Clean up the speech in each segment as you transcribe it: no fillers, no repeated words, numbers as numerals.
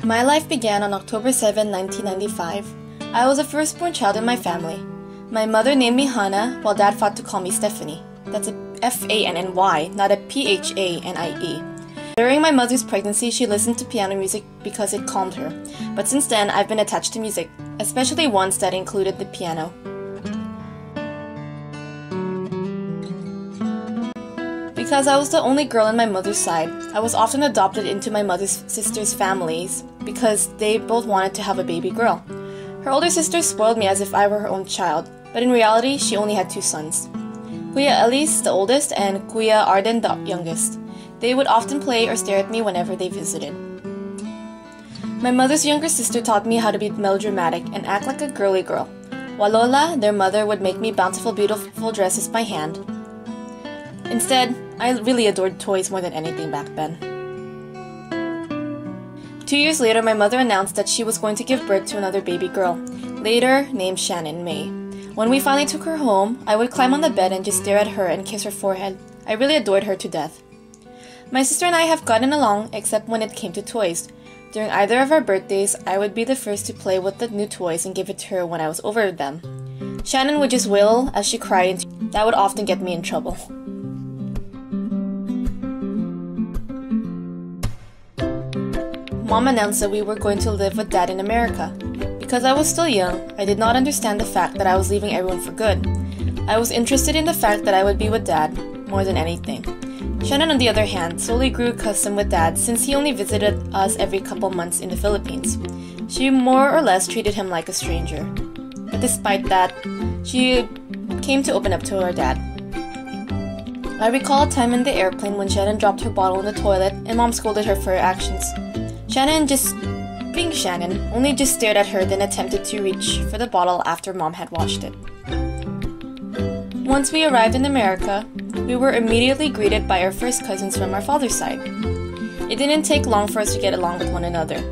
My life began on October 7, 1995. I was the firstborn child in my family. My mother named me Hannah, while Dad fought to call me Stephanie. That's a F-A-N-N-Y, not a P-H-A-N-I-E. During my mother's pregnancy, she listened to piano music because it calmed her. But since then, I've been attached to music, especially ones that included the piano. Because I was the only girl on my mother's side, I was often adopted into my mother's sister's families because they both wanted to have a baby girl. Her older sister spoiled me as if I were her own child, but in reality, she only had 2 sons. Kuya Elise, the oldest, and Kuya Arden, the youngest. They would often play or stare at me whenever they visited. My mother's younger sister taught me how to be melodramatic and act like a girly girl, while Lola, their mother, would make me bountiful, beautiful dresses by hand. Instead, I really adored toys more than anything back then. 2 years later, my mother announced that she was going to give birth to another baby girl, later named Shannon May. When we finally took her home, I would climb on the bed and just stare at her and kiss her forehead. I really adored her to death. My sister and I have gotten along except when it came to toys. During either of our birthdays, I would be the first to play with the new toys and give it to her when I was over them. Shannon would just wail as she cried, and that would often get me in trouble. Mom announced that we were going to live with Dad in America. Because I was still young, I did not understand the fact that I was leaving everyone for good. I was interested in the fact that I would be with Dad more than anything. Shannon, on the other hand, slowly grew accustomed with Dad since he only visited us every couple months in the Philippines. She more or less treated him like a stranger. But despite that, she came to open up to her dad. I recall a time in the airplane when Shannon dropped her bottle in the toilet and Mom scolded her for her actions. Shannon, just being Shannon, only just stared at her, then attempted to reach for the bottle after Mom had washed it. Once we arrived in America, we were immediately greeted by our first cousins from our father's side. It didn't take long for us to get along with one another.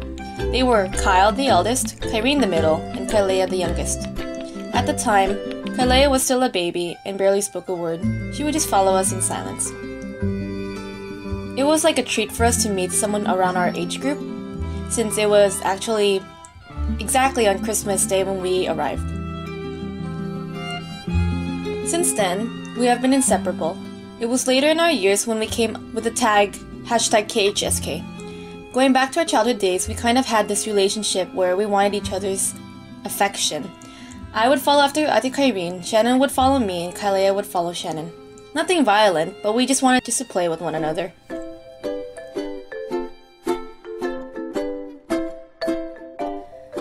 They were Kyle the eldest, Kyrene the middle, and Kylea the youngest. At the time, Kylea was still a baby and barely spoke a word. She would just follow us in silence. It was like a treat for us to meet someone around our age group, since it was actually exactly on Christmas Day when we arrived. Since then, we have been inseparable. It was later in our years when we came with the tag #KHSK. Going back to our childhood days, we kind of had this relationship where we wanted each other's affection. I would follow after Ate Kyrene, Shannon would follow me, and Kylea would follow Shannon. Nothing violent, but we just wanted just to play with one another.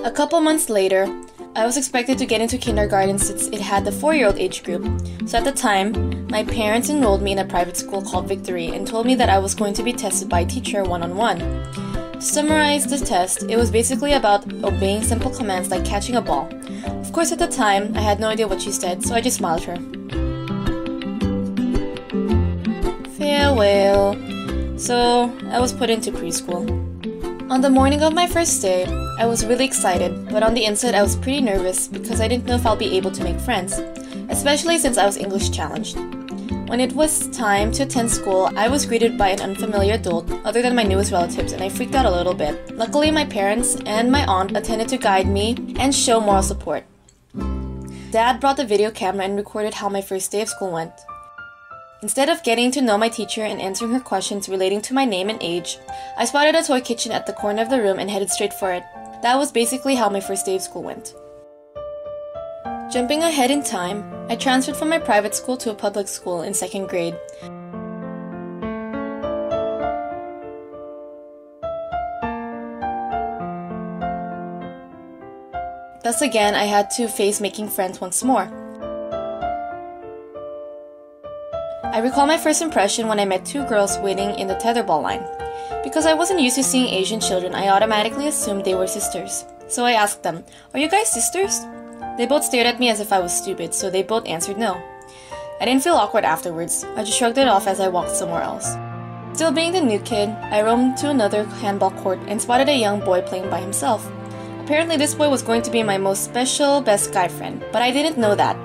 A couple months later, I was expected to get into kindergarten since it had the 4-year-old age group. So at the time, my parents enrolled me in a private school called Victory and told me that I was going to be tested by a teacher one-on-one. To summarize the test, it was basically about obeying simple commands like catching a ball. Of course, at the time, I had no idea what she said, so I just smiled at her. Farewell. So, I was put into preschool. On the morning of my first day, I was really excited, but on the inside I was pretty nervous because I didn't know if I'll be able to make friends, especially since I was English challenged. When it was time to attend school, I was greeted by an unfamiliar adult other than my newest relatives, and I freaked out a little bit. Luckily, my parents and my aunt attended to guide me and show moral support. Dad brought the video camera and recorded how my first day of school went. Instead of getting to know my teacher and answering her questions relating to my name and age, I spotted a toy kitchen at the corner of the room and headed straight for it. That was basically how my first day of school went. Jumping ahead in time, I transferred from my private school to a public school in 2nd grade. Thus again, I had to face making friends once more. I recall my first impression when I met 2 girls waiting in the tetherball line. Because I wasn't used to seeing Asian children, I automatically assumed they were sisters. So I asked them, "Are you guys sisters?" They both stared at me as if I was stupid, so they both answered no. I didn't feel awkward afterwards. I just shrugged it off as I walked somewhere else. Still being the new kid, I roamed to another handball court and spotted a young boy playing by himself. Apparently this boy was going to be my most special best guy friend, but I didn't know that.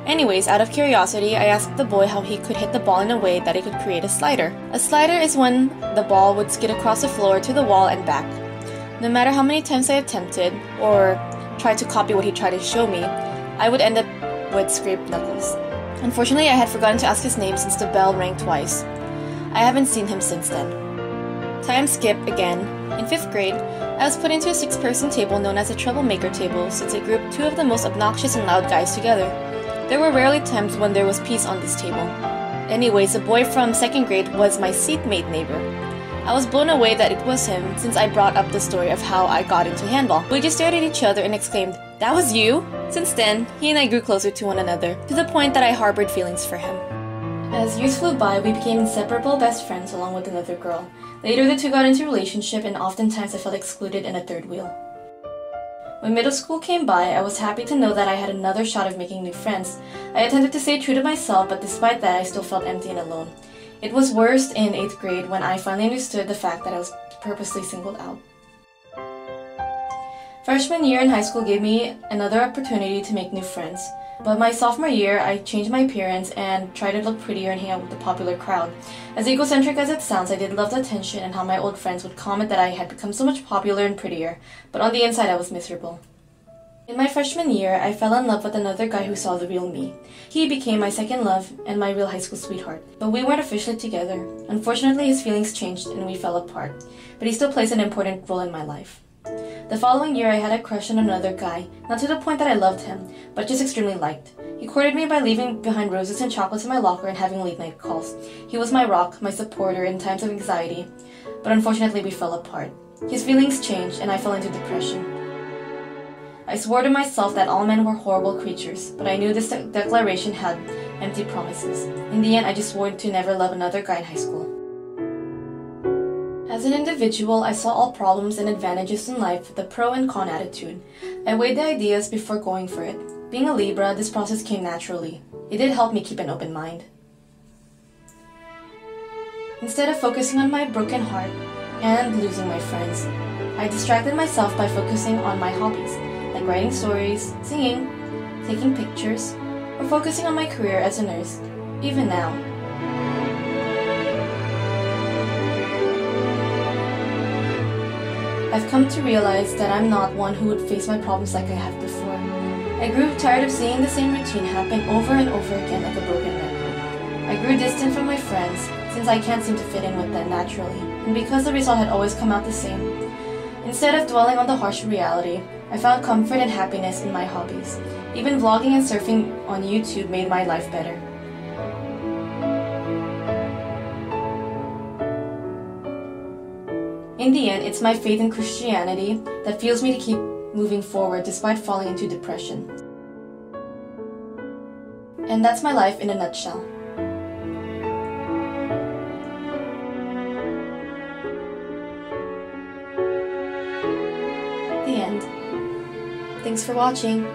Anyways, out of curiosity, I asked the boy how he could hit the ball in a way that it could create a slider. A slider is when the ball would skid across the floor to the wall and back. No matter how many times I attempted or tried to copy what he tried to show me, I would end up with scraped knuckles. Unfortunately, I had forgotten to ask his name since the bell rang twice. I haven't seen him since then. Time skip again. In 5th grade, I was put into a 6-person table known as a troublemaker table since it grouped 2 of the most obnoxious and loud guys together. There were rarely times when there was peace on this table. Anyways, a boy from 2nd grade was my seatmate neighbor. I was blown away that it was him since I brought up the story of how I got into handball. We just stared at each other and exclaimed, "That was you?" Since then, he and I grew closer to one another, to the point that I harbored feelings for him. As years flew by, we became inseparable best friends along with another girl. Later, the two got into a relationship and oftentimes I felt excluded in a third wheel. When middle school came by, I was happy to know that I had another shot of making new friends. I attempted to stay true to myself, but despite that, I still felt empty and alone. It was worst in 8th grade when I finally understood the fact that I was purposely singled out. Freshman year in high school gave me another opportunity to make new friends. But my sophomore year, I changed my appearance and tried to look prettier and hang out with the popular crowd. As egocentric as it sounds, I did love the attention and how my old friends would comment that I had become so much popular and prettier, but on the inside I was miserable. In my freshman year, I fell in love with another guy who saw the real me. He became my second love and my real high school sweetheart, but we weren't officially together. Unfortunately, his feelings changed and we fell apart, but he still plays an important role in my life. The following year, I had a crush on another guy, not to the point that I loved him, but just extremely liked. He courted me by leaving behind roses and chocolates in my locker and having late-night calls. He was my rock, my supporter in times of anxiety, but unfortunately we fell apart. His feelings changed and I fell into depression. I swore to myself that all men were horrible creatures, but I knew this declaration had empty promises. In the end, I just swore to never love another guy in high school. As an individual, I saw all problems and advantages in life with a pro and con attitude. I weighed the ideas before going for it. Being a Libra, this process came naturally. It did help me keep an open mind. Instead of focusing on my broken heart and losing my friends, I distracted myself by focusing on my hobbies, like writing stories, singing, taking pictures, or focusing on my career as a nurse, even now. I've come to realize that I'm not one who would face my problems like I have before. I grew tired of seeing the same routine happen over and over again like a broken record. I grew distant from my friends since I can't seem to fit in with them naturally, and because the result had always come out the same. Instead of dwelling on the harsh reality, I found comfort and happiness in my hobbies. Even vlogging and surfing on YouTube made my life better. In the end, it's my faith in Christianity that fuels me to keep moving forward despite falling into depression. And that's my life in a nutshell. The end. Thanks for watching.